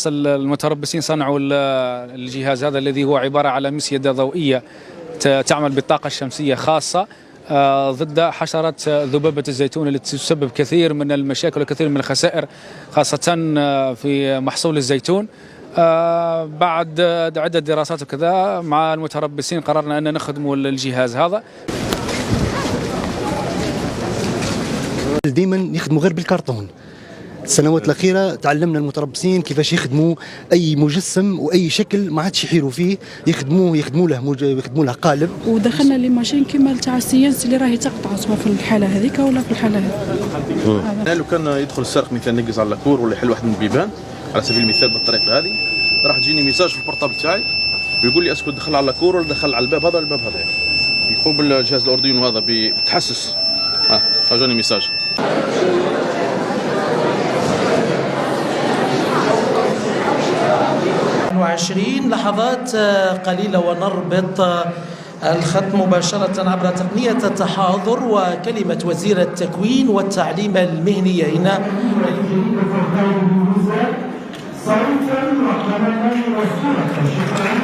المتربصين صنعوا الجهاز هذا الذي هو عبارة على مسيدة ضوئية تعمل بالطاقة الشمسية خاصة ضد حشرة ذبابة الزيتون التي تسبب كثير من المشاكل وكثير من الخسائر خاصة في محصول الزيتون. بعد عدة دراسات وكذا مع المتربصين قررنا أن نخدم الجهاز هذا. دائما يخدموا غير بالكرتون. السنوات الأخيرة تعلمنا المتربصين كيفاش يخدموا أي مجسم وأي شكل ما عادش يحيروا فيه، يخدموا له قالب. ودخلنا لي ماشين كيما تاع السيانس اللي راهي تقطع سواء في الحالة هذيك ولا في الحالة هذه. لو كان يدخل السارق مثلا نقز على لاكور ولا يحل واحد من البيبان على سبيل المثال بالطريقة هذه، راح تجيني ميساج في البورطابل تاعي ويقول لي اسكو دخل على لاكور ولا دخل على الباب هذا ولا الباب هذا. يقوم بالجهاز الأردوينو هذا بتحسس جاني ميساج. 20 لحظات قليلة ونربط الخط مباشرة عبر تقنية التحاضر وكلمة وزير التكوين والتعليم المهني هنا. صوتا وقلما وصورة. شكرا.